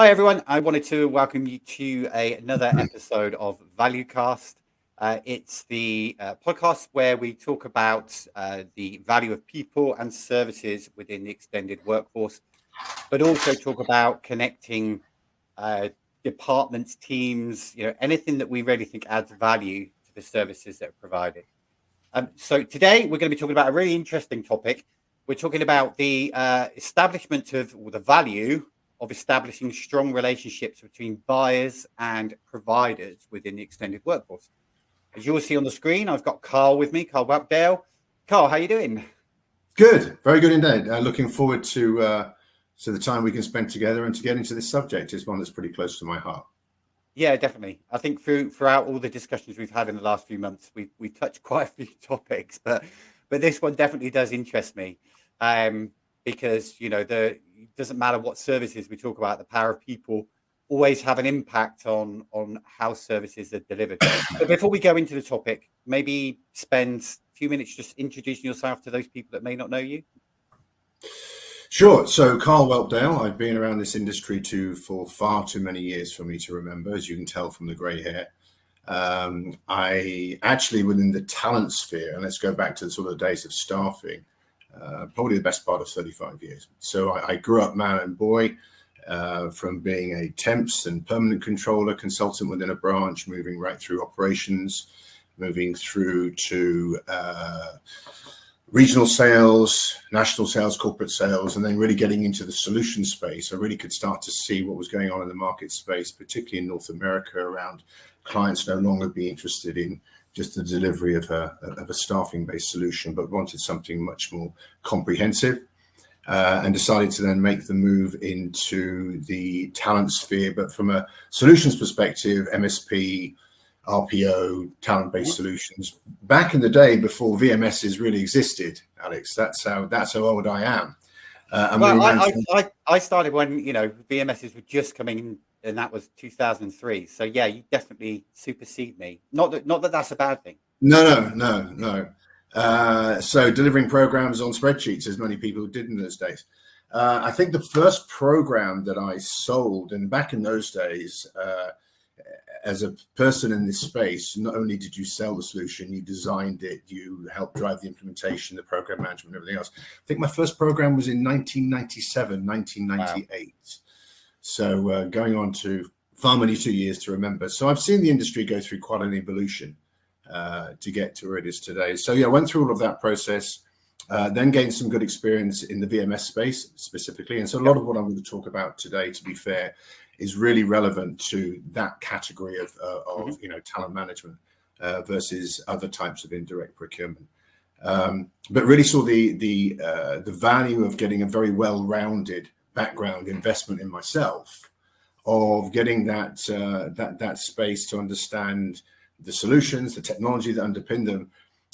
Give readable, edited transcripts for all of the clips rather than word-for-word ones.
Hi, everyone. I wanted to welcome you to another episode of Valuecast. It's the podcast where we talk about the value of people and services within the extended workforce, but also talk about connecting uh, departments, teams, anything that we really think adds value to the services that are provided. So today we're going to be talking about a really interesting topic. We're talking about the establishment of, or the value of establishing strong relationships between buyers and providers within the extended workforce. As you'll see on the screen, I've got Karl with me, Karl Whelpdale. Karl, how are you doing? Good, very good indeed. Looking forward to the time we can spend together and to get into this subject. Is one that's pretty close to my heart. Yeah, definitely. I think throughout all the discussions we've had in the last few months, we touched quite a few topics, but this one definitely does interest me, because it doesn't matter what services we talk about, the power of people always have an impact on how services are delivered. But before we go into the topic, maybe spend a few minutes just introducing yourself to those people that may not know you. Sure. So, Karl Whelpdale, I've been around this industry for far too many years for me to remember, as you can tell from the grey hair. I actually, within the talent sphere, and let's go back to the sort of days of staffing, probably the best part of 35 years. So I grew up man and boy, from being a temps and permanent controller consultant within a branch, moving right through operations, moving through to regional sales, national sales, corporate sales, and then really getting into the solution space. I really could start to see what was going on in the market space, particularly in North America, around clients no longer being interested in just the delivery of a staffing-based solution, but wanted something much more comprehensive, and decided to then make the move into the talent sphere, but from a solutions perspective, MSP, RPO, talent-based solutions. Back in the day, before VMSs really existed, Alex, that's how old I am. I started when VMSs were just coming in, and that was 2003. So yeah, you definitely supersede me. Not that that's a bad thing. No. So delivering programs on spreadsheets, as many people did in those days. I think the first program that I sold, and back in those days, as a person in this space, not only did you sell the solution, you designed it, you helped drive the implementation, the program management, everything else. I think my first program was in 1997, 1998. Wow. So going on to far many 2 years to remember. So I've seen the industry go through quite an evolution to get to where it is today. So yeah, I went through all of that process, then gained some good experience in the VMS space specifically. And so a lot of what I'm going to talk about today, to be fair, is really relevant to that category of talent management versus other types of indirect procurement. But really saw the value of getting a very well-rounded background investment in myself, of getting that space to understand the solutions, the technology that underpin them.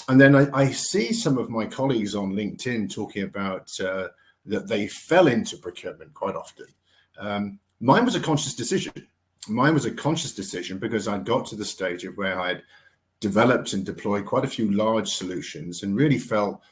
And then I see some of my colleagues on LinkedIn talking about that they fell into procurement quite often. Mine was a conscious decision. Because I'd got to the stage of where I'd developed and deployed quite a few large solutions and really felt,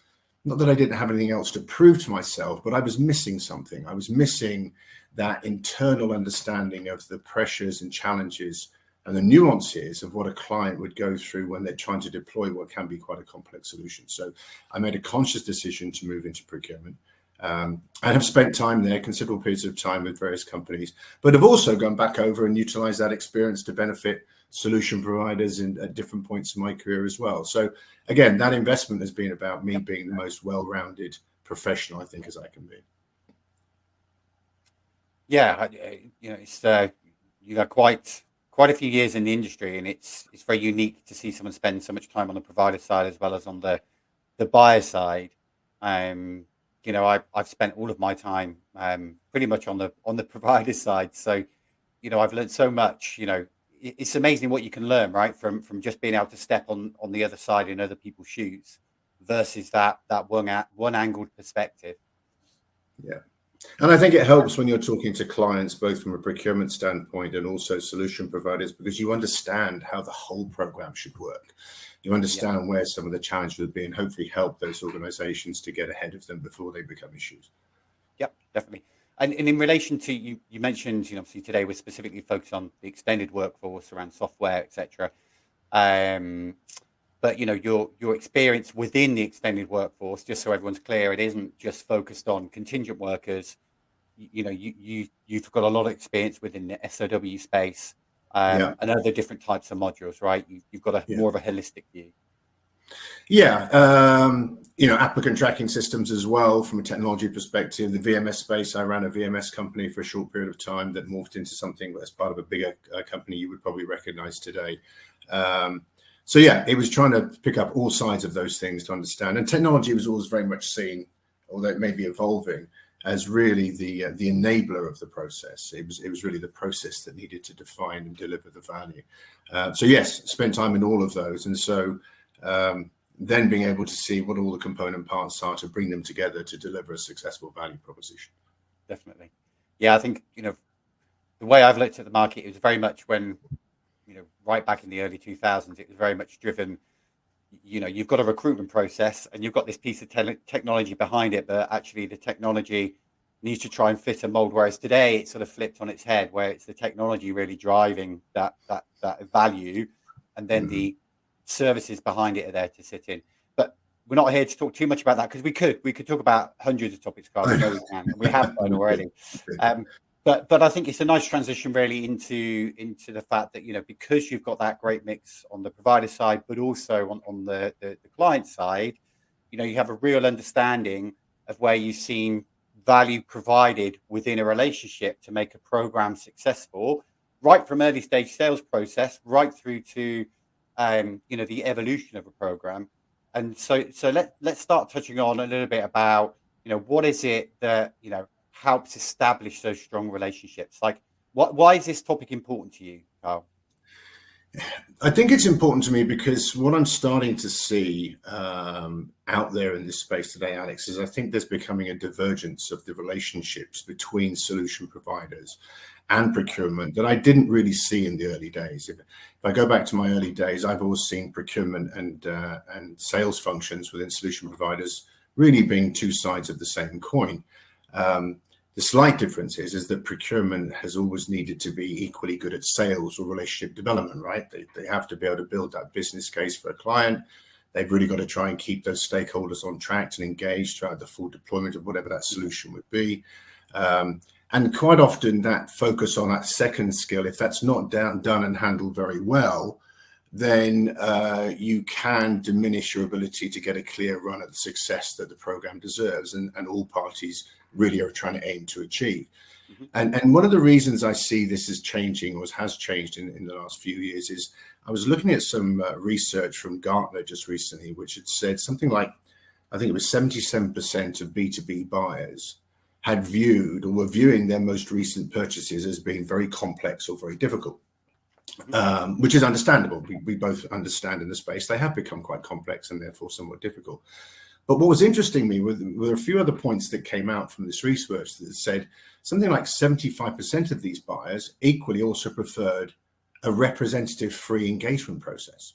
not that I didn't have anything else to prove to myself, but I was missing something. I was missing that internal understanding of the pressures and challenges and the nuances of what a client would go through when they're trying to deploy what can be quite a complex solution. So I made a conscious decision to move into procurement. I have spent time there, considerable periods of time with various companies, but have also gone back over and utilized that experience to benefit solution providers at different points in my career as well. So again, that investment has been about me being the most well-rounded professional, I think, as I can be. Yeah, it's you got quite a few years in the industry, and it's very unique to see someone spend so much time on the provider side as well as on the buyer side. I've spent all of my time pretty much on the provider side. So, I've learned so much. It's amazing what you can learn, right, from just being able to step on the other side in other people's shoes versus that one angled perspective. Yeah. And I think it helps when you're talking to clients, both from a procurement standpoint and also solution providers, because you understand how the whole program should work. You understand where some of the challenges would be, and hopefully help those organizations to get ahead of them before they become issues. Yep, definitely. And in relation to you mentioned, obviously today we're specifically focused on the extended workforce around software, etc. But your experience within the extended workforce, just so everyone's clear, it isn't just focused on contingent workers. You've got a lot of experience within the SOW space, Yeah. and other different types of modules, right? You've got a Yeah. more of a holistic view. Yeah, applicant tracking systems as well from a technology perspective. The VMS space, I ran a VMS company for a short period of time that morphed into something as part of a bigger company you would probably recognize today. So yeah, it was trying to pick up all sides of those things to understand. And technology was always very much seen, although it may be evolving, as really the enabler of the process. It was really the process that needed to define and deliver the value. So yes, spent time in all of those, and so. Then being able to see what all the component parts are to bring them together to deliver a successful value proposition. Definitely. Yeah, I think, the way I've looked at the market, it was very much when, right back in the early 2000s, it was very much driven, you've got a recruitment process and you've got this piece of technology behind it, but actually the technology needs to try and fit a mold. Whereas today it's sort of flipped on its head, where it's the technology really driving that value, and then the services behind it are there to sit in. But we're not here to talk too much about that, because we could talk about hundreds of topics, Karl. We know we can, and we have done already. But I think it's a nice transition really into the fact that, because you've got that great mix on the provider side, but also on the client side, you have a real understanding of where you've seen value provided within a relationship to make a program successful, right from early stage sales process right through to the evolution of a program. And so let's start touching on a little bit about, what is it that, helps establish those strong relationships? Like, why is this topic important to you, Karl? I think it's important to me because what I'm starting to see out there in this space today, Alex, is I think there's becoming a divergence of the relationships between solution providers and procurement that I didn't really see in the early days. If I go back to my early days, I've always seen procurement and sales functions within solution providers really being two sides of the same coin. The slight difference is that procurement has always needed to be equally good at sales or relationship development, right? They have to be able to build that business case for a client. They've really got to try and keep those stakeholders on track and engaged throughout the full deployment of whatever that solution would be. And quite often that focus on that second skill, if that's not done and handled very well, then you can diminish your ability to get a clear run at the success that the program deserves, and all parties really are trying to aim to achieve. And one of the reasons I see this is changing, or has changed in the last few years, is I was looking at some research from Gartner just recently, which had said something like, I think it was 77% of B2B buyers had viewed or were viewing their most recent purchases as being very complex or very difficult, which is understandable. We both understand in the space they have become quite complex and therefore somewhat difficult. But what was interesting to me were a few other points that came out from this research that said something like 75% of these buyers equally also preferred a representative-free engagement process.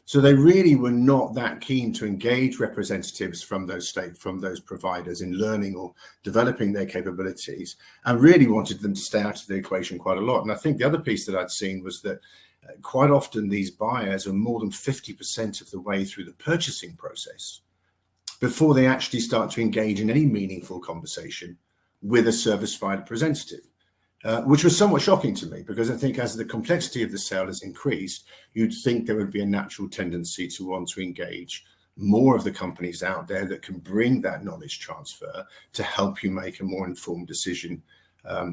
So they really were not that keen to engage representatives from those providers in learning or developing their capabilities, and really wanted them to stay out of the equation quite a lot. And I think the other piece that I'd seen was that quite often these buyers are more than 50% of the way through the purchasing process before they actually start to engage in any meaningful conversation with a service-provider representative. Which was somewhat shocking to me, because I think as the complexity of the sale has increased, you'd think there would be a natural tendency to want to engage more of the companies out there that can bring that knowledge transfer to help you make a more informed decision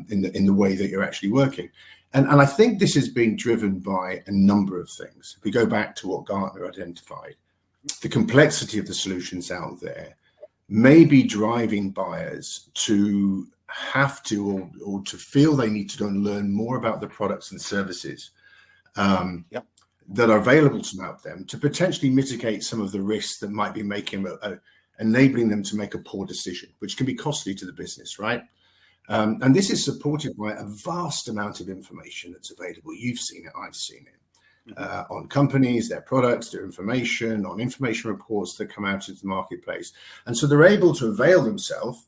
in the way that you're actually working. And I think this is being driven by a number of things. If we go back to what Gartner identified, the complexity of the solutions out there may be driving buyers to have to or to feel they need to go and learn more about the products and services that are available to them to potentially mitigate some of the risks that might be enabling them to make a poor decision, which can be costly to the business, right? And this is supported by a vast amount of information that's available. You've seen it, I've seen it, on companies, their products, their information, on information reports that come out into the marketplace. And so they're able to avail themselves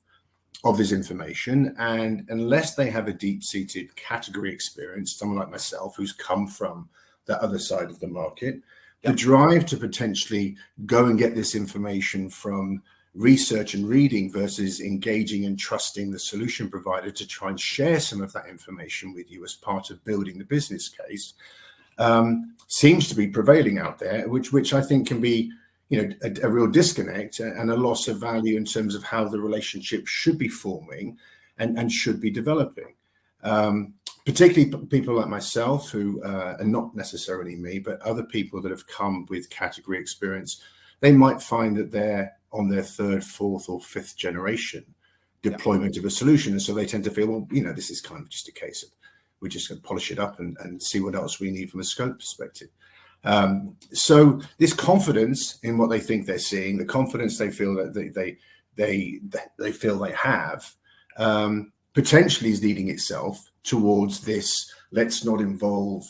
of this information, and unless they have a deep-seated category experience, someone like myself who's come from the other side of the market, the drive to potentially go and get this information from research and reading versus engaging and trusting the solution provider to try and share some of that information with you as part of building the business case, seems to be prevailing out there, which I think can be, a real disconnect and a loss of value in terms of how the relationship should be forming and should be developing. Particularly people like myself who, and not necessarily me, but other people that have come with category experience, they might find that they're on their third, fourth, or fifth generation deployment of a solution. And so they tend to feel, well, this is kind of just a case of we're just going to polish it up and see what else we need from a scope perspective. So this confidence in what they think they're seeing, the confidence they feel that they feel they have, potentially is leading itself towards this. Let's not involve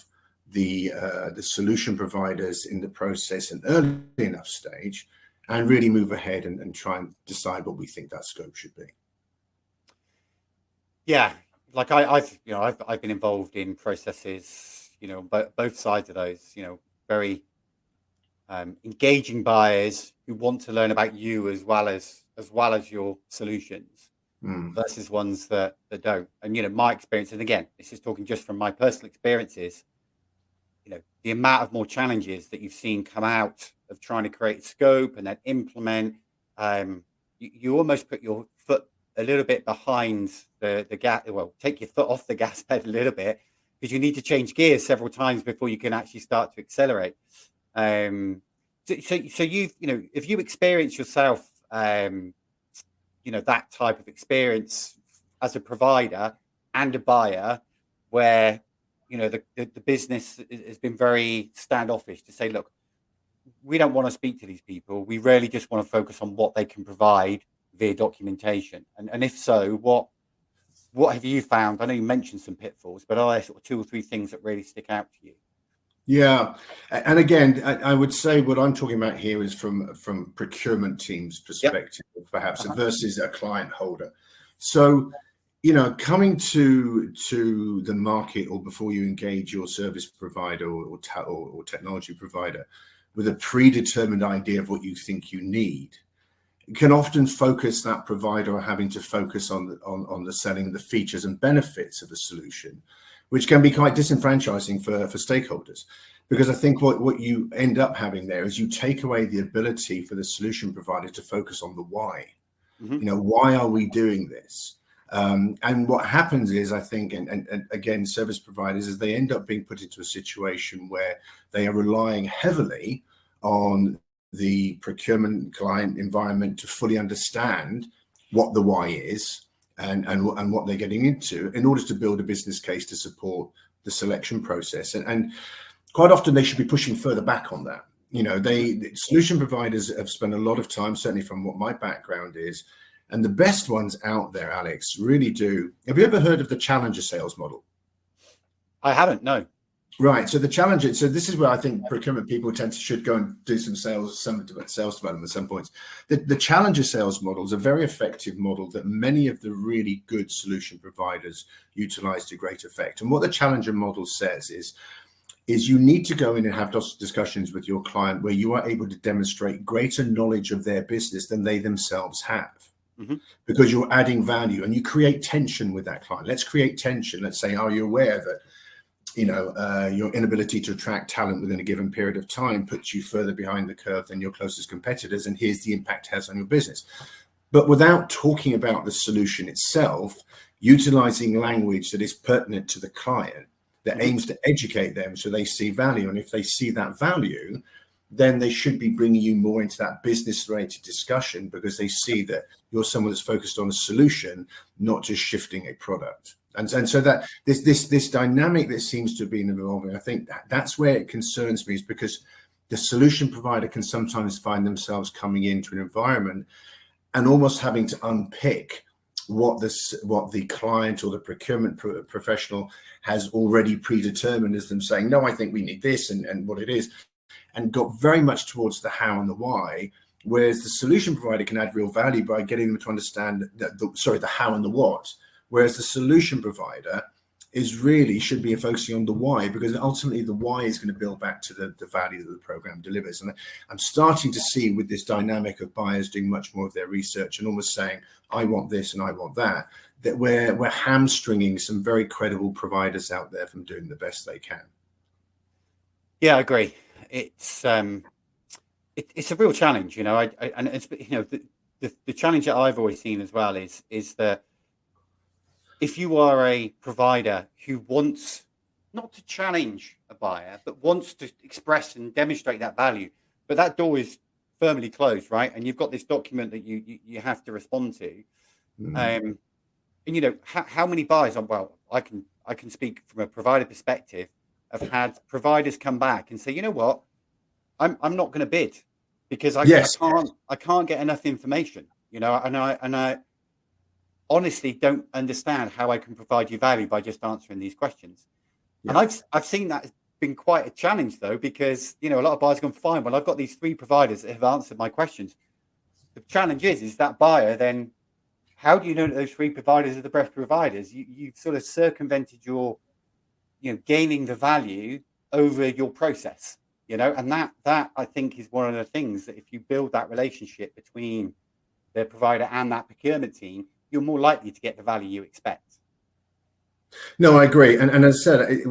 the solution providers in the process an early enough stage, and really move ahead and try and decide what we think that scope should be. Yeah, like I've been involved in processes, both sides of those, very engaging buyers who want to learn about you as well as your solutions, versus ones that don't. And my experience, and again, this is talking just from my personal experiences, the amount of more challenges that you've seen come out of trying to create scope and then implement, you almost put your foot a little bit behind the gas. Well, take your foot off the gas pedal a little bit, because you need to change gears several times before you can actually start to accelerate. So you've, if you experience yourself, that type of experience as a provider and a buyer, where the business has been very standoffish to say, look, we don't want to speak to these people. We really just want to focus on what they can provide via documentation. And if so, what have you found? I know you mentioned some pitfalls, but are there sort of 2 or 3 things that really stick out to you? Yeah, and again, I would say what I'm talking about here is from procurement team's perspective, perhaps, versus a client holder. So, coming to the market, or before you engage your service provider or technology provider with a predetermined idea of what you think you need, can often focus that provider having to focus on the selling the features and benefits of a solution, which can be quite disenfranchising for stakeholders. Because I think what you end up having there is you take away the ability for the solution provider to focus on the why. Why are we doing this? And what happens is, I think, and again, service providers, is they end up being put into a situation where they are relying heavily on the procurement client environment to fully understand what the why is and what they're getting into in order to build a business case to support the selection process. And quite often they should be pushing further back on that. The solution providers have spent a lot of time, certainly from what my background is, and the best ones out there, Alex, really do. Have you ever heard of the challenger sales model? I haven't, no. Right. So the challenger. So this is where I think procurement people should go and do some sales development at some points. The challenger sales model is a very effective model that many of the really good solution providers utilize to great effect. And what the challenger model says is you need to go in and have discussions with your client where you are able to demonstrate greater knowledge of their business than they themselves have. Because you're adding value and you create tension with that client. Let's create tension. Let's say, are you aware that your inability to attract talent within a given period of time puts you further behind the curve than your closest competitors, and here's the impact it has on your business. But without talking about the solution itself, utilizing language that is pertinent to the client, that aims to educate them so they see value. And if they see that value, then they should be bringing you more into that business-related discussion, because they see that you're someone that's focused on a solution, not just shifting a product. And so that this dynamic that seems to have been evolving, I think that's where it concerns me, is because the solution provider can sometimes find themselves coming into an environment and almost having to unpick what the client or the procurement professional has already predetermined as them saying, no, I think we need this and what it is, and got very much towards the how and the why, whereas the solution provider can add real value by getting them to understand the how and the what, whereas the solution provider should be focusing on the why, because ultimately the why is going to build back to the value that the program delivers. And I'm starting to see, with this dynamic of buyers doing much more of their research and almost saying, I want this and I want that, that we're hamstringing some very credible providers out there from doing the best they can. Yeah, I agree. It's it's a real challenge, and it's the challenge that I've always seen as well is that if you are a provider who wants not to challenge a buyer, but wants to express and demonstrate that value, but that door is firmly closed, right? And you've got this document that you have to respond to. And how many buyers? Well, I can speak from a provider perspective. I've had providers come back and say, you know what, I'm not going to bid because I can't get enough information, and I honestly don't understand how I can provide you value by just answering these questions. Yeah. And I've seen that as been quite a challenge, though, because a lot of buyers are going, fine, well, I've got these 3 providers that have answered my questions. The challenge is that buyer then, how do you know that those 3 providers are the best providers? You've sort of circumvented your gaining the value over your process, and that I think is one of the things that if you build that relationship between the provider and that procurement team, you're more likely to get the value you expect. No, I agree. And as I said,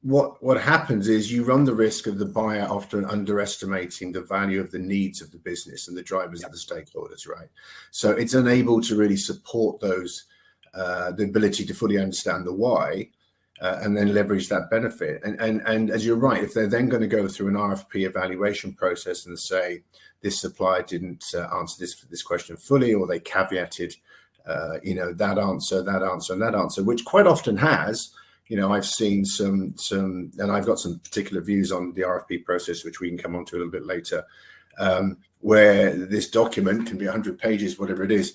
what happens is you run the risk of the buyer often underestimating the value of the needs of the business and the drivers of the stakeholders, right? So it's unable to really support those, the ability to fully understand the why, and then leverage that benefit. And as you're right, if they're then going to go through an RFP evaluation process and say, this supplier didn't answer this question fully, or they caveated that answer, which quite often has, I've seen some, and I've got some particular views on the RFP process, which we can come on to a little bit later, where this document can be 100 pages, whatever it is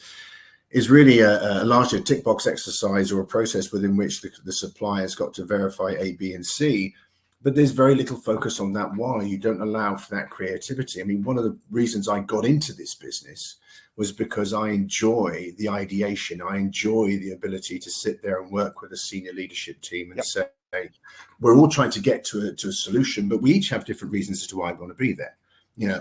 really largely a tick box exercise or a process within which the supplier's got to verify A, B, and C. But there's very little focus on that why. You don't allow for that creativity. I mean, one of the reasons I got into this business was because I enjoy the ideation. I enjoy the ability to sit there and work with a senior leadership team and say, we're all trying to get to a solution, but we each have different reasons as to why we want to be there.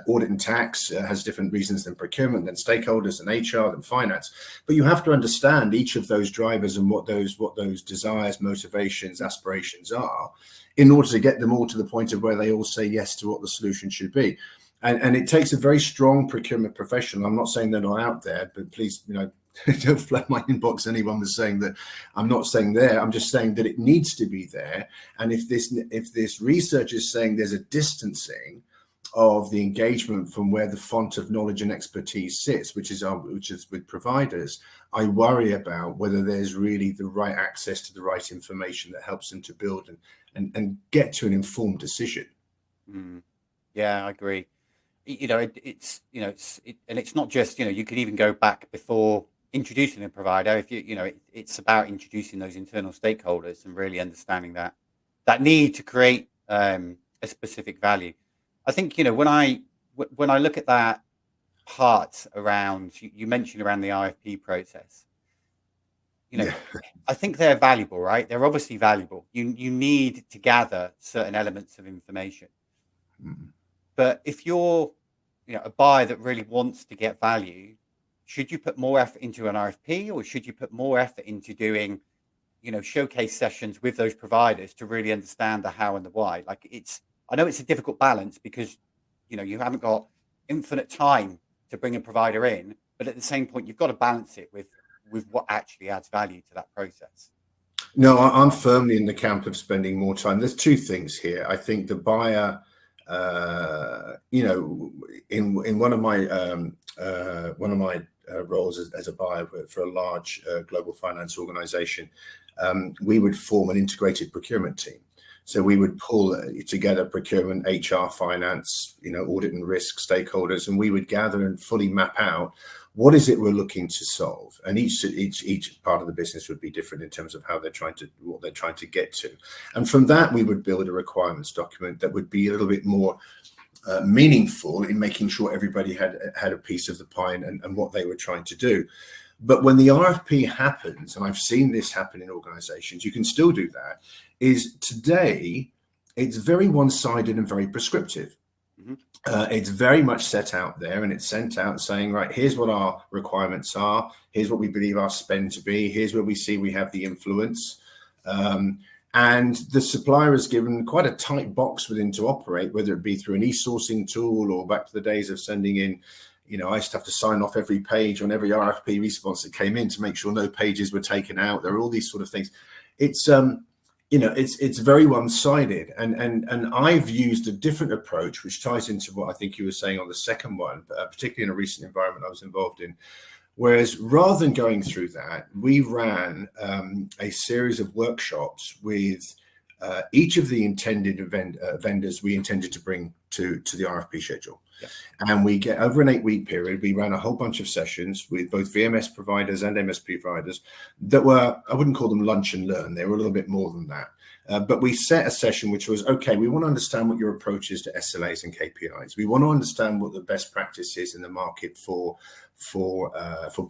Audit and tax has different reasons than procurement, than stakeholders, than HR, than finance. But you have to understand each of those drivers and what those desires, motivations, aspirations are, in order to get them all to the point of where they all say yes to what the solution should be. And it takes a very strong procurement professional. I'm not saying they're not out there, but please, don't flood my inbox. Anyone was saying that. I'm not saying there. I'm just saying that it needs to be there. And if this research is saying there's a distancing of the engagement from where the font of knowledge and expertise sits, which is with providers, I worry about whether there's really the right access to the right information that helps them to build and get to an informed decision. Yeah, I agree. It's not just, you could even go back before introducing a provider. If it's about introducing those internal stakeholders and really understanding that need to create a specific value. I think, when I look at that part around, you mentioned around the RFP process, I think they're valuable, right? They're obviously valuable. You need to gather certain elements of information. But if you're, a buyer that really wants to get value, should you put more effort into an RFP, or should you put more effort into doing, showcase sessions with those providers to really understand the how and the why? I know it's a difficult balance because, you haven't got infinite time to bring a provider in, but at the same point, you've got to balance it with what actually adds value to that process. No, I'm firmly in the camp of spending more time. There's 2 things here. I think the buyer, in one of my roles as a buyer for a large global finance organization, we would form an integrated procurement team. So we would pull together procurement, HR, finance, audit and risk stakeholders, and we would gather and fully map out what is it we're looking to solve. And each part of the business would be different in terms of what they're trying to get to. And from that, we would build a requirements document that would be a little bit more meaningful in making sure everybody had a piece of the pie and what they were trying to do. But when the RFP happens, and I've seen this happen in organizations, you can still do that, is today it's very one-sided and very prescriptive. Mm-hmm. It's very much set out there, and it's sent out saying, right, here's what our requirements are, here's what we believe our spend to be, here's where we see we have the influence. And the supplier is given quite a tight box within to operate, whether it be through an e-sourcing tool or back to the days of sending in, I used to have to sign off every page on every RFP response that came in to make sure no pages were taken out. There are all these sort of things. It's, it's very one-sided. And I've used a different approach, which ties into what I think you were saying on the second one, particularly in a recent environment I was involved in. Whereas rather than going through that, we ran a series of workshops with each of the intended vendors we intended to bring to the RFP schedule. Yeah. And we get over an 8-week period, we ran a whole bunch of sessions with both VMS providers and MSP providers that were, I wouldn't call them lunch and learn, they were a little bit more than that. But we set a session which was, okay, we want to understand what your approach is to SLAs and KPIs. We want to understand what the best practice is in the market for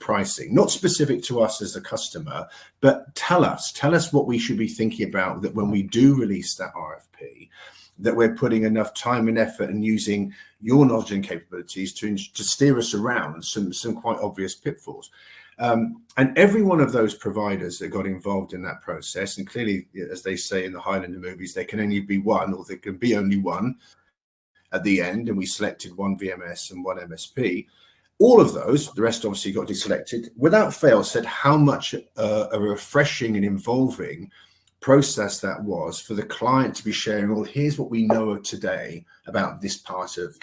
pricing, not specific to us as a customer, but tell us what we should be thinking about, that when we do release that RFP, that we're putting enough time and effort and using your knowledge and capabilities to steer us around some quite obvious pitfalls. And every one of those providers that got involved in that process, and clearly, as they say in the Highlander movies, there can only be one, or there can be only one at the end, and we selected one VMS and one MSP. All of those, the rest obviously got deselected, without fail said how much a refreshing and involving process that was for the client to be sharing, well, here's what we know of today about this part of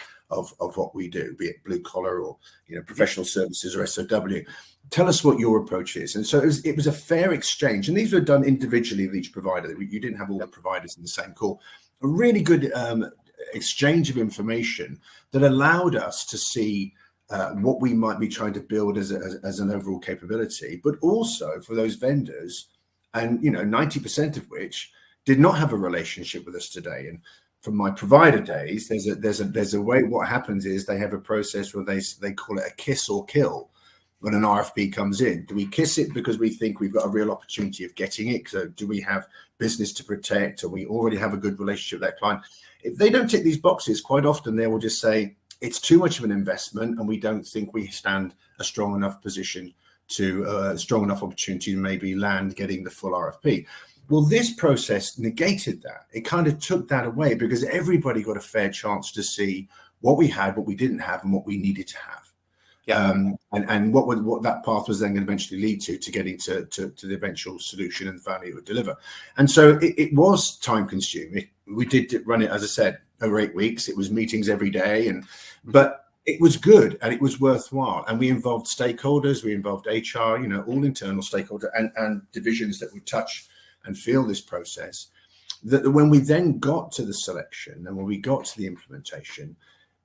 what we do, be it blue collar or professional services or SOW. Tell us what your approach is. And so it was a fair exchange. And these were done individually with each provider. You didn't have all the providers in the same call. A really good exchange of information that allowed us to see what we might be trying to build as an overall capability, but also for those vendors, and 90% of which did not have a relationship with us today. And from my provider days, there's a way. What happens is they have a process where they call it a kiss or kill. When an RFP comes in, do we kiss it because we think we've got a real opportunity of getting it? So do we have business to protect, or we already have a good relationship with that client? If they don't tick these boxes, quite often they will just say it's too much of an investment, and we don't think we stand a strong enough position to strong enough opportunity to maybe land getting the full RFP. Well, this process negated that. It kind of took that away, because everybody got a fair chance to see what we had, what we didn't have, and what we needed to have. Yeah. And what that path was then going to eventually lead to getting to the eventual solution and the value it would deliver. And so it was time consuming. We did run it, as I said, over 8 weeks. It was meetings every day, but it was good and it was worthwhile. And we involved stakeholders, we involved HR, all internal stakeholders and divisions that would touch and feel this process. That when we then got to the selection and when we got to the implementation,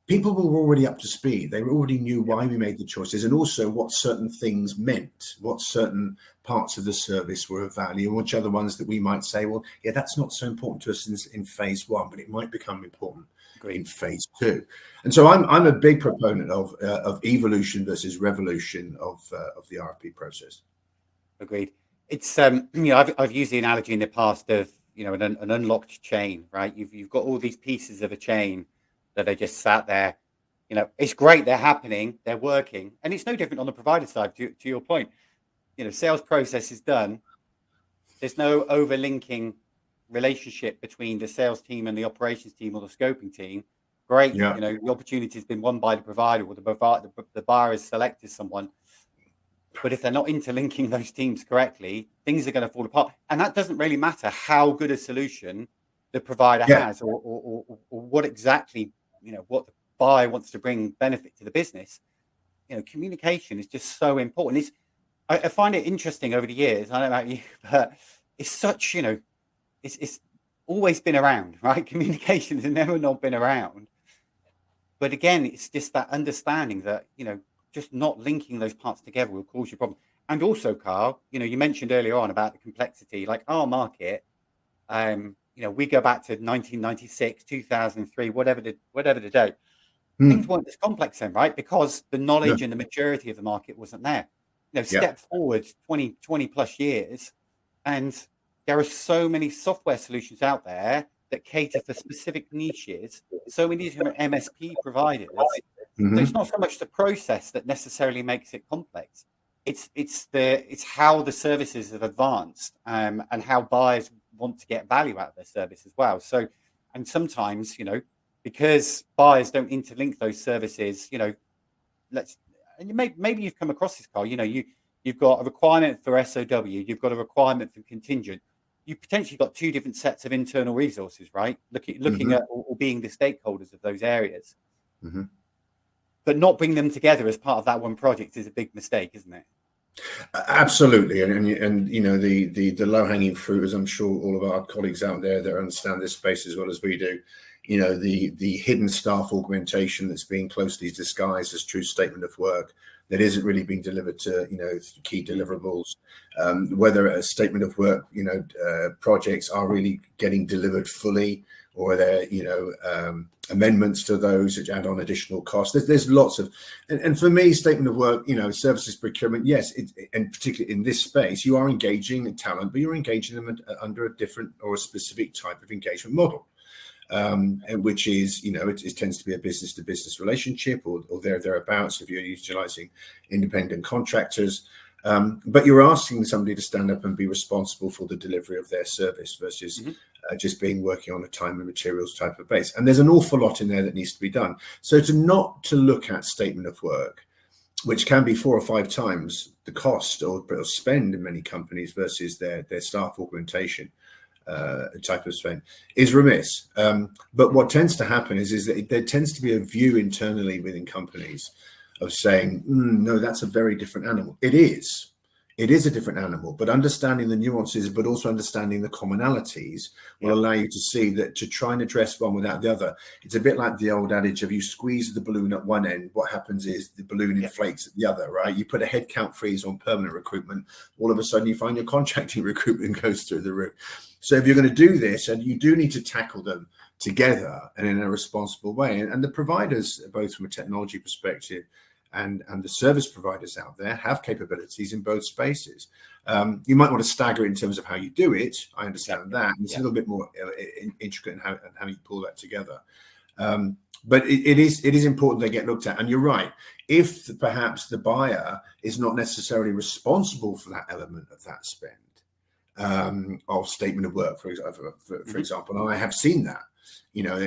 people were already up to speed. They already knew why we made the choices, and also what certain things meant, what certain parts of the service were of value, and which other ones that we might say, well, yeah, that's not so important to us in phase 1, but it might become important in phase 2. And so I'm a big proponent of evolution versus revolution of the RFP process. Agreed. It's I've used the analogy in the past of an unlocked chain, right? You've got all these pieces of a chain that are just sat there. It's great, they're happening, they're working, and it's no different on the provider side. To your point, sales process is done. There's no overlinking relationship between the sales team and the operations team or the scoping team. Great, yeah. The opportunity has been won by the provider, or the buyer has selected someone. But if they're not interlinking those teams correctly, things are going to fall apart. And that doesn't really matter how good a solution the provider has, or what exactly, what the buyer wants to bring benefit to the business. Communication is just so important. I find it interesting over the years. I don't know about you, but it's such, it's always been around, right? Communication has never not been around. But again, it's just that understanding that, just not linking those parts together will cause you problems. And also, Karl, you mentioned earlier on about the complexity, like our market, we go back to 1996, 2003, whatever the date. Things Hmm. weren't as complex then, right? Because the Yeah. knowledge and the maturity of the market wasn't there. Yeah. Step forward 20 plus years, and there are so many software solutions out there that cater for specific niches, so many different MSP providers. So it's Hmm. not so much the process that necessarily makes it complex. It's how the services have advanced, and how buyers want to get value out of their service as well. So, and sometimes, because buyers don't interlink those services, let's and maybe you've come across this, Carl. You've got a requirement for SOW, you've got a requirement for contingent. You potentially got two different sets of internal resources, right? Looking Hmm. at or being the stakeholders of those areas, Hmm. but not bring them together as part of that one project is a big mistake, isn't it? Absolutely, and the low hanging fruit, as I'm sure all of our colleagues out there that understand this space as well as we do, the hidden staff augmentation that's being closely disguised as true statement of work that isn't really being delivered to key deliverables, whether a statement of work projects are really getting delivered fully, or are there amendments to those which add on additional costs. There's lots of, and for me, statement of work, services procurement, yes, and particularly in this space, you are engaging in talent, but you're engaging them under a different or a specific type of engagement model, and which is, it tends to be a business to business relationship, or thereabouts if you're utilizing independent contractors. But you're asking somebody to stand up and be responsible for the delivery of their service versus just being working on a time and materials type of base. And there's an awful lot in there that needs to be done. So to look at statement of work, which can be 4 or 5 times the cost or spend in many companies versus their staff augmentation type of spend, is remiss. But what tends to happen is that there tends to be a view internally within companies of saying, no, that's a very different animal. It is a different animal, but understanding the nuances, but also understanding the commonalities will allow you to see that to try and address one without the other. It's a bit like the old adage of you squeeze the balloon at one end, what happens is the balloon inflates at the other, right? You put a headcount freeze on permanent recruitment, all of a sudden you find your contracting recruitment goes through the roof. So if you're going to do this, and you do need to tackle them together and in a responsible way, and the providers, both from a technology perspective and the service providers out there, have capabilities in both spaces. You might want to stagger in terms of how you do it. I understand that. And it's a little bit more intricate in how you pull that together. But it is important they get looked at. And you're right. If perhaps the buyer is not necessarily responsible for that element of that spend, of statement of work, for example, and I have seen that.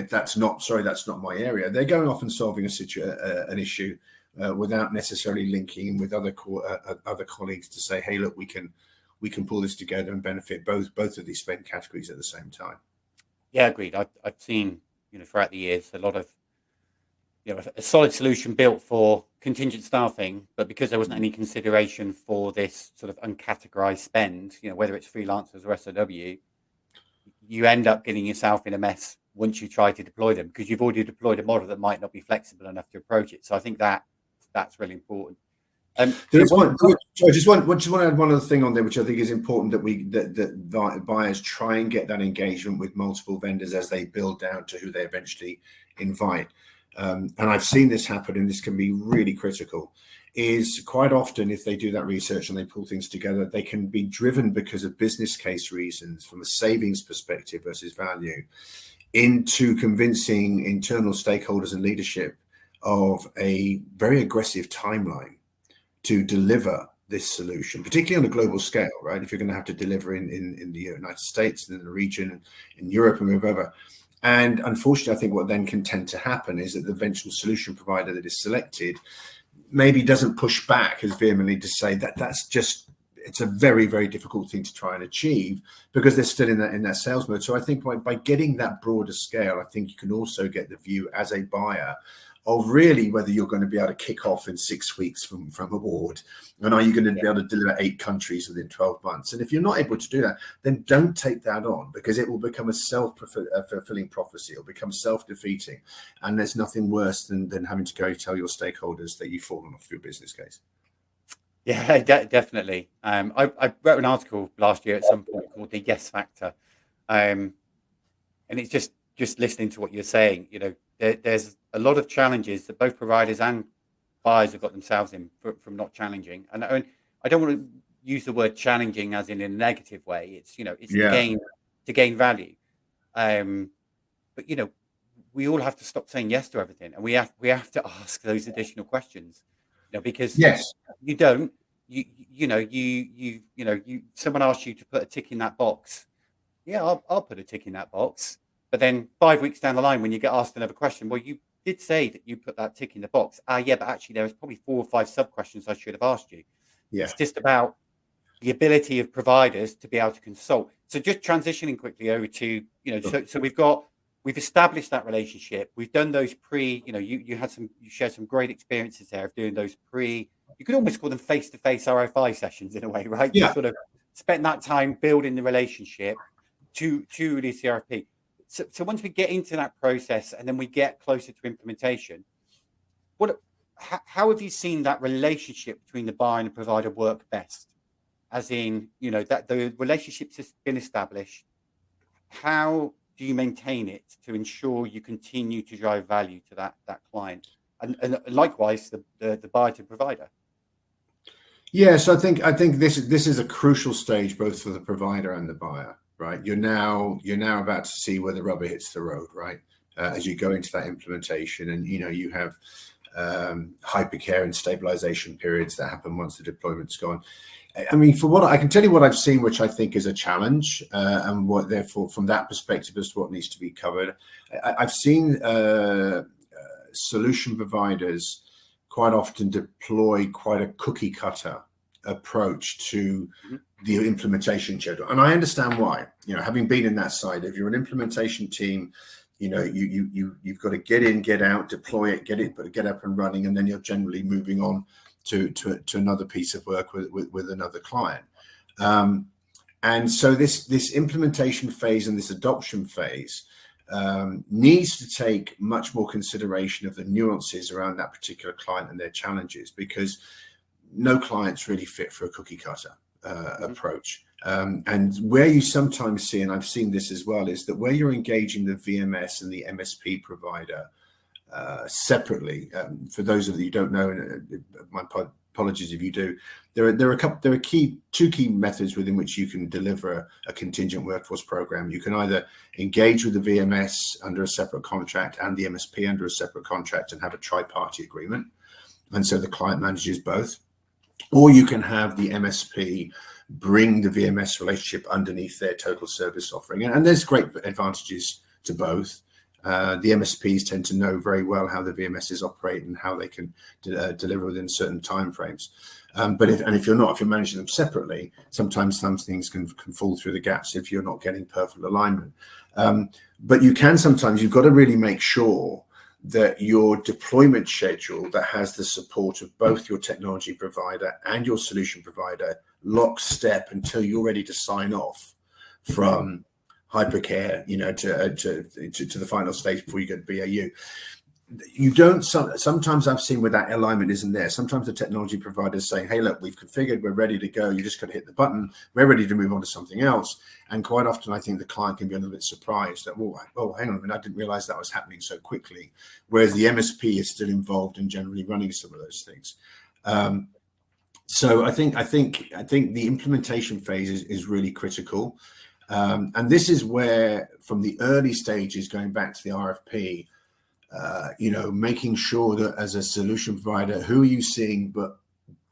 That's not my area. They're going off and solving an issue without necessarily linking in with other colleagues to say, hey, look, we can pull this together and benefit both of these spend categories at the same time. Yeah, agreed. I've seen, throughout the years, a lot of, a solid solution built for contingent staffing, but because there wasn't any consideration for this sort of uncategorized spend, whether it's freelancers or SOW, you end up getting yourself in a mess once you try to deploy them, because you've already deployed a model that might not be flexible enough to approach it. So I think that's really important. I just want to add one other thing on there, which I think is important, that buyers try and get that engagement with multiple vendors as they build down to who they eventually invite. And I've seen this happen, and this can be really critical, is quite often if they do that research and they pull things together, they can be driven because of business case reasons from a savings perspective versus value into convincing internal stakeholders and leadership of a very aggressive timeline to deliver this solution, particularly on a global scale, right? If you're going to have to deliver in the United States and in the region, in Europe and wherever. And unfortunately, I think what then can tend to happen is that the eventual solution provider that is selected maybe doesn't push back as vehemently to say that it's a very, very difficult thing to try and achieve, because they're still in that sales mode. So I think by getting that broader scale, I think you can also get the view as a buyer of really whether you're going to be able to kick off in 6 weeks from award, and are you going to be able to deliver 8 countries within 12 months. And if you're not able to do that, then don't take that on, because it will become a self-fulfilling prophecy. It'll become self-defeating, and there's nothing worse than having to go tell your stakeholders that you've fallen off your business case. Yeah, definitely. I wrote an article last year at some point called the Yes Factor. And it's just listening to what you're saying, there's a lot of challenges that both providers and buyers have got themselves in from not challenging. And I don't want to use the word challenging as in a negative way. It's, it's Yeah. to gain value. But we all have to stop saying yes to everything, and we have to ask those additional questions, because Yes. you don't, someone asks you to put a tick in that box. Yeah, I'll put a tick in that box. But then 5 weeks down the line, when you get asked another question, well, you did say that you put that tick in the box. Yeah, but actually there was probably 4 or 5 sub questions I should have asked you. Yeah. It's just about the ability of providers to be able to consult. So just transitioning quickly over to, so we've established that relationship. We've done those you shared some great experiences there of doing those you could almost call them face-to-face RFI sessions in a way, right? Yeah. You sort of spent that time building the relationship to release the RFP. So once we get into that process and then we get closer to implementation, how have you seen that relationship between the buyer and the provider work best? As in, that the relationships has been established. How do you maintain it to ensure you continue to drive value to that client, and likewise the buyer to provider? Yes, I think this is a crucial stage both for the provider and the buyer, right? You're now about to see where the rubber hits the road, right? As you go into that implementation, and you have hypercare and stabilization periods that happen once the deployment's gone. I mean, for what I can tell you, what I've seen, which I think is a challenge, and what therefore from that perspective as to what needs to be covered, I've seen solution providers quite often deploy quite a cookie cutter approach to the implementation schedule, and I understand why. Having been in that side, if you're an implementation team, you've got to get in, get out, deploy it, get up and running, and then you're generally moving on to another piece of work with another client. And so this implementation phase and this adoption phase needs to take much more consideration of the nuances around that particular client and their challenges, because no client's really fit for a cookie cutter approach. And where you sometimes see, and I've seen this as well, is that where you're engaging the VMS and the MSP provider separately, for those of you who don't know, and my apologies if you do, there are two key methods within which you can deliver a contingent workforce program. You can either engage with the VMS under a separate contract and the MSP under a separate contract and have a tri-party agreement, and so the client manages both, or you can have the MSP bring the VMS relationship underneath their total service offering, and there's great advantages to both. The MSPs tend to know very well how the VMSs operate and how they can deliver within certain timeframes. But if you're managing them separately, sometimes some things can fall through the gaps if you're not getting perfect alignment. But you've got to really make sure that your deployment schedule that has the support of both your technology provider and your solution provider lockstep until you're ready to sign off from hypercare, to the final stage before you get BAU. Sometimes I've seen where that alignment isn't there. Sometimes the technology provider is saying, hey, look, we've configured, we're ready to go. You just got to hit the button. We're ready to move on to something else. And quite often I think the client can be a little bit surprised that, oh, hang on a minute, I didn't realize that was happening so quickly. Whereas the MSP is still involved in generally running some of those things. So I think the implementation phase is really critical. And this is where, from the early stages, going back to the RFP, making sure that as a solution provider, who are you seeing but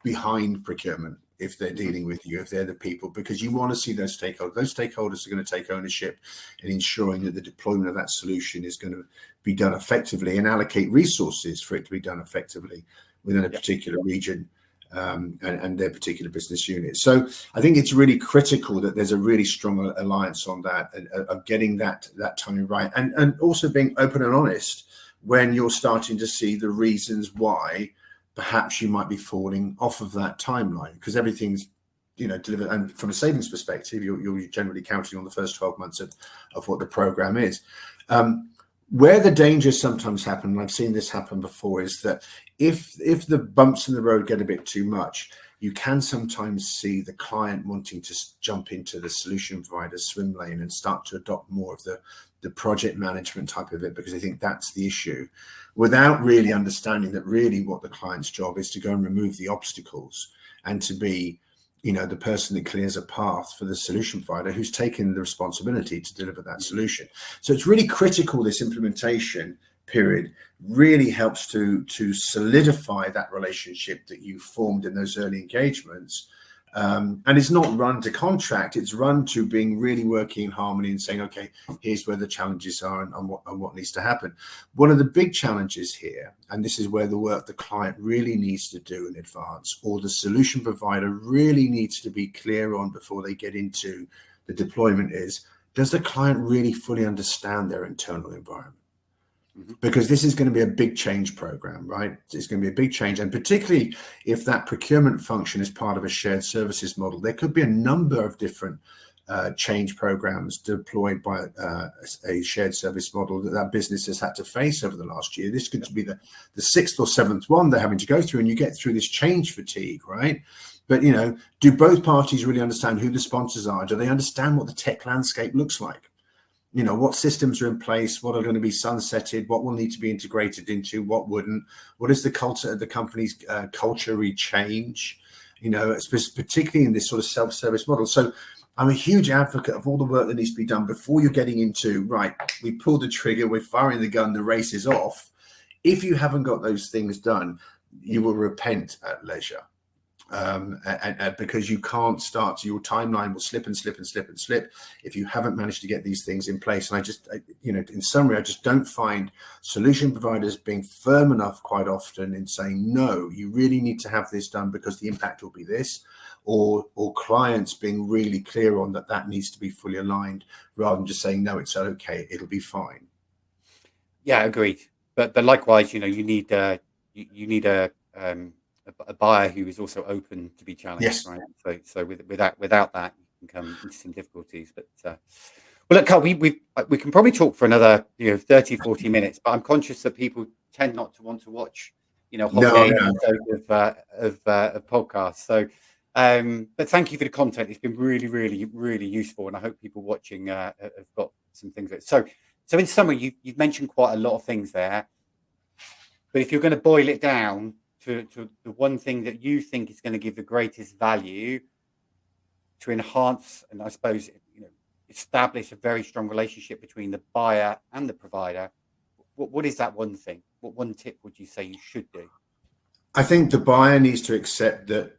behind procurement, if they're dealing with you, if they're the people, because you want to see those stakeholders. Those stakeholders are going to take ownership in ensuring that the deployment of that solution is going to be done effectively and allocate resources for it to be done effectively within a particular region. And their particular business unit. So I think it's really critical that there's a really strong alliance on that, of getting that timing right, and also being open and honest when you're starting to see the reasons why perhaps you might be falling off of that timeline, because everything's delivered, and from a savings perspective, you're generally counting on the first 12 months of what the program is. Where the dangers sometimes happen, and I've seen this happen before, is that if the bumps in the road get a bit too much, you can sometimes see the client wanting to jump into the solution provider's swim lane and start to adopt more of the project management type of it, because they think that's the issue, without really understanding that really what the client's job is to go and remove the obstacles and to be, the person that clears a path for the solution provider who's taken the responsibility to deliver that solution. So it's really critical, this implementation period really helps to solidify that relationship that you formed in those early engagements. And it's not run to contract, it's run to being really working in harmony and saying, okay, here's where the challenges are and what needs to happen. One of the big challenges here, and this is where the work the client really needs to do in advance, or the solution provider really needs to be clear on before they get into the deployment, is, does the client really fully understand their internal environment? Because this is going to be a big change program, right? It's going to be a big change. And particularly if that procurement function is part of a shared services model, there could be a number of different change programs deployed by a shared service model that business has had to face over the last year. This could be the sixth or seventh one they're having to go through, and you get through this change fatigue, right? But, do both parties really understand who the sponsors are? Do they understand what the tech landscape looks like? What systems are in place, what are going to be sunsetted, what will need to be integrated into, what wouldn't, what is the culture of the company's culture change, particularly in this sort of self-service model. So I'm a huge advocate of all the work that needs to be done before you're getting into, right, we pulled the trigger, we're firing the gun, the race is off. If you haven't got those things done, you will repent at leisure. And because you can't start, your timeline will slip and slip and slip and slip if you haven't managed to get these things in place. And in summary, I just don't find solution providers being firm enough quite often in saying, no, you really need to have this done because the impact will be this, or clients being really clear on that needs to be fully aligned, rather than just saying, no, it's okay, it'll be fine. Yeah, agreed. But likewise, you need a buyer who is also open to be challenged, yes. Right? So without that, you can come into some difficulties. But well, look, Karl, we can probably talk for another 30, 40 minutes. But I'm conscious that people tend not to want to watch episodes of podcasts. So, but thank you for the content. It's been really, really, really useful, and I hope people watching have got some things. So in summary, you've mentioned quite a lot of things there. But if you're going to boil it down to the one thing that you think is going to give the greatest value to enhance and I suppose establish a very strong relationship between the buyer and the provider, what is that one thing? What one tip would you say you should do? I think the buyer needs to accept that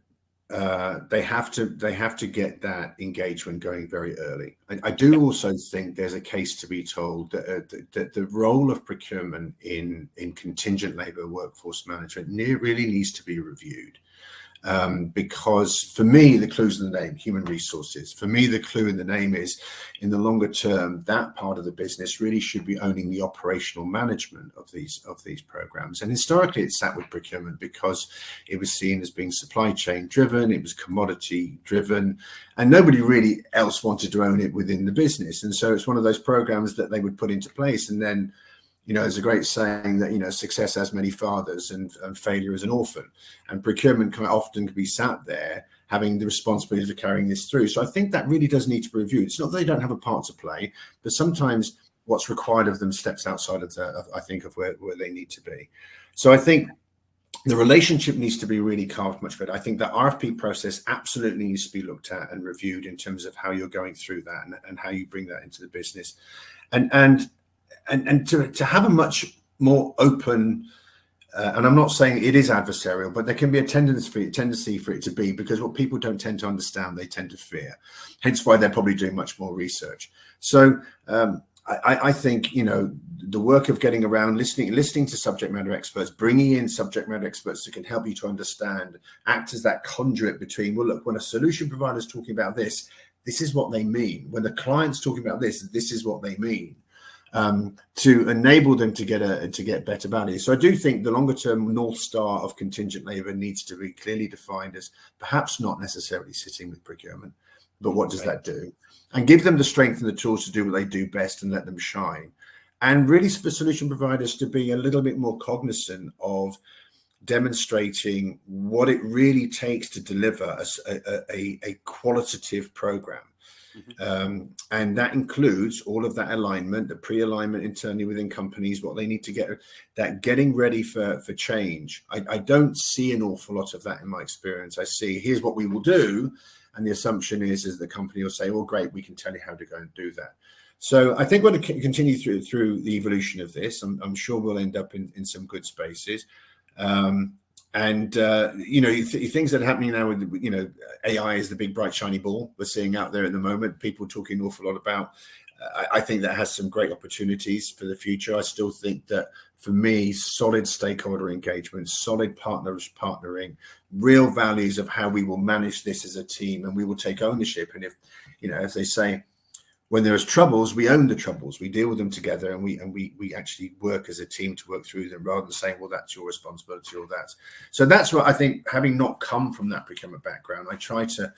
they have to get that engagement going very early. I do also think there's a case to be told that the role of procurement in contingent labor workforce management really needs to be reviewed. Because for me, the clue's in the name, human resources. For me, the clue in the name is, in the longer term, that part of the business really should be owning the operational management of these programs. And historically, it sat with procurement because it was seen as being supply chain driven, it was commodity driven, and nobody really else wanted to own it within the business. And so it's one of those programs that they would put into place, and then there's a great saying that, success has many fathers and failure is an orphan. And procurement often can be sat there having the responsibility for carrying this through. So I think that really does need to be reviewed. It's not that they don't have a part to play, but sometimes what's required of them steps outside of where they need to be. So I think the relationship needs to be really carved much better. I think the RFP process absolutely needs to be looked at and reviewed in terms of how you're going through that and how you bring that into the business. And to have a much more open, and I'm not saying it is adversarial, but there can be a tendency for it to be, because what people don't tend to understand, they tend to fear. Hence why they're probably doing much more research. So I think, the work of getting around, listening to subject matter experts, bringing in subject matter experts that can help you to understand, act as that conduit between, well, look, when a solution provider is talking about this is what they mean. When the client's talking about this is what they mean. To enable them to get better value. So I do think the longer term North Star of contingent labor needs to be clearly defined as perhaps not necessarily sitting with procurement, but what does that do? And give them the strength and the tools to do what they do best and let them shine. And really for solution providers to be a little bit more cognizant of demonstrating what it really takes to deliver a qualitative program. And that includes all of that alignment, the pre-alignment internally within companies, what they need to get, that getting ready for change. I don't see an awful lot of that in my experience. I see, here's what we will do. And the assumption is the company will say, well, great, we can tell you how to go and do that. So I think we're going to continue through the evolution of this. I'm sure we'll end up in some good spaces. Things that are happening now with, AI is the big, bright, shiny ball we're seeing out there at the moment. People talking an awful lot about. I think that has some great opportunities for the future. I still think that, for me, solid stakeholder engagement, solid partnering, real values of how we will manage this as a team, and we will take ownership. And if, as they say, when there's troubles, we own the troubles. We deal with them together, and we actually work as a team to work through them, rather than saying, well, that's your responsibility or that. So that's what I think, having not come from that procurement background, I try to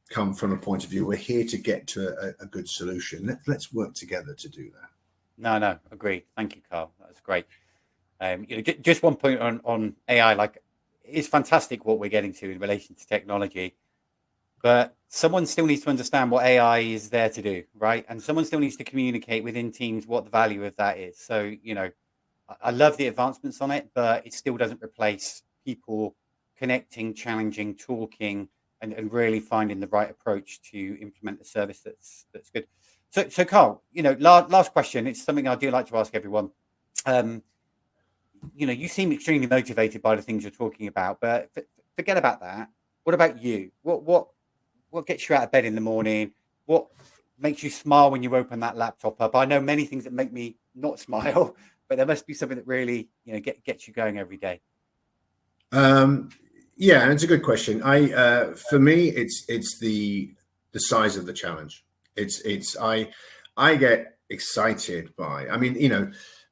come from a point of view, we're here to get to a good solution. Let's work together to do that. No, agreed. Thank you, Karl. That's great. Just one point on AI, like, it's fantastic what we're getting to in relation to technology, but someone still needs to understand what AI is there to do, right? And someone still needs to communicate within teams what the value of that is. So, I love the advancements on it, but it still doesn't replace people connecting, challenging, talking, and really finding the right approach to implement the service that's good. So Karl, last question. It's something I do like to ask everyone. You seem extremely motivated by the things you're talking about, but forget about that. What about you? What gets you out of bed in the morning? What makes you smile when you open that laptop up? I know many things that make me not smile, but there must be something that really, gets you going every day. Yeah, it's a good question. For me, it's the size of the challenge. I get excited by.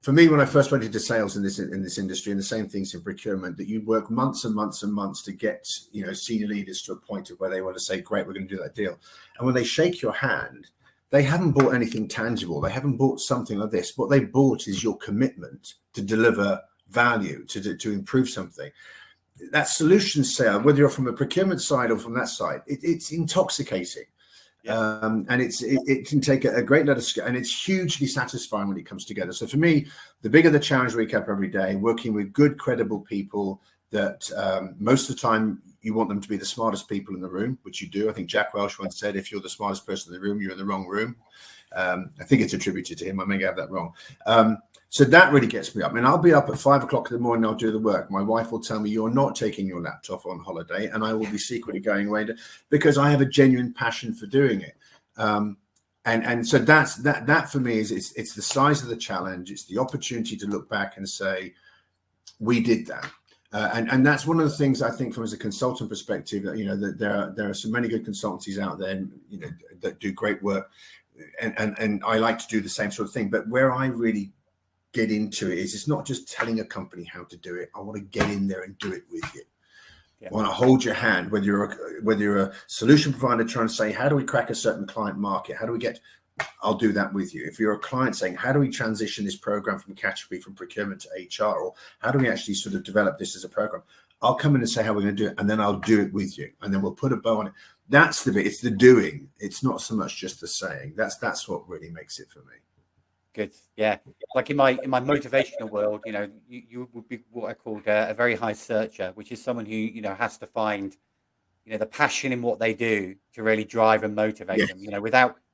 For me, when I first went into sales in this industry, and the same things in procurement, that you work months and months and months to get senior leaders to a point of where they want to say, great, we're going to do that deal. And when they shake your hand, they haven't bought anything tangible. They haven't bought something like this. What they bought is your commitment to deliver value, to improve something. That solution sale, whether you're from a procurement side or from that side, it's intoxicating. Yeah. And it can take a great lot of skill, and it's hugely satisfying when it comes together. So for me, the bigger the challenge we keep every day, working with good, credible people that most of the time you want them to be the smartest people in the room, which you do. I think Jack Welch once said, if you're the smartest person in the room, you're in the wrong room. I think it's attributed to him. I may have that wrong. So that really gets me up. I'll be up at 5 o'clock in the morning. I'll do the work. My wife will tell me, you're not taking your laptop on holiday. And I will be secretly going away because I have a genuine passion for doing it. And so that for me is it's the size of the challenge. It's the opportunity to look back and say, we did that. And that's one of the things I think from as a consultant perspective, that there are so many good consultancies out there, that do great work. And I like to do the same sort of thing. But where I really get into it is, it's not just telling a company how to do it. I want to get in there and do it with you. Yeah. I want to hold your hand, whether you're a solution provider trying to say, how do we crack a certain client market? How do we get? I'll do that with you. If you're a client saying, how do we transition this program from category, from procurement to HR, or how do we actually sort of develop this as a program? I'll come in and say how we're going to do it, and then I'll do it with you, and then we'll put a bow on it. That's the bit. It's the doing. It's not so much just the saying. That's what really makes it for me. Good. Yeah. Like in my motivational world, you would be what I called a very high searcher, which is someone who, has to find, the passion in what they do to really drive and motivate them.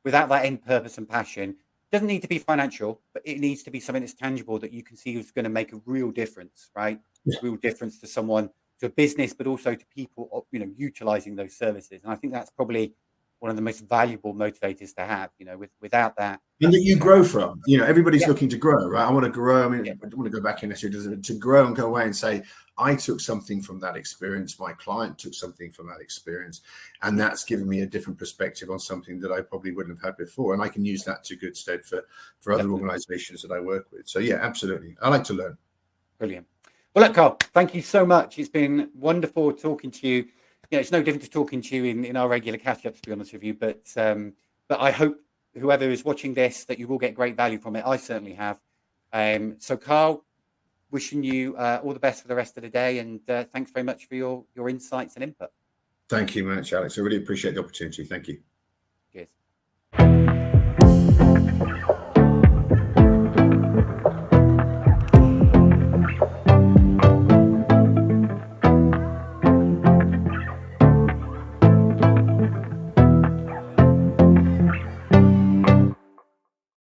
Without that end purpose and passion, it doesn't need to be financial, but it needs to be something that's tangible that you can see is going to make a real difference, right? Yeah. Real difference to someone, to a business, but also to people, utilizing those services. And I think that's probably one of the most valuable motivators to have, without that. And that you grow from, everybody's looking to grow, right? I want to grow. I don't want to go back in necessarily to grow and go away and say, I took something from that experience. My client took something from that experience. And that's given me a different perspective on something that I probably wouldn't have had before. And I can use that to good stead for other organizations that I work with. So yeah, absolutely. I like to learn. Brilliant. Well, look, Karl, thank you so much. It's been wonderful talking to you. It's no different to talking to you in our regular catch-ups, to be honest with you. But I hope whoever is watching this, that you will get great value from it. I certainly have. So, Karl, wishing you all the best for the rest of the day, and thanks very much for your insights and input. Thank you much, Alex. I really appreciate the opportunity. Thank you.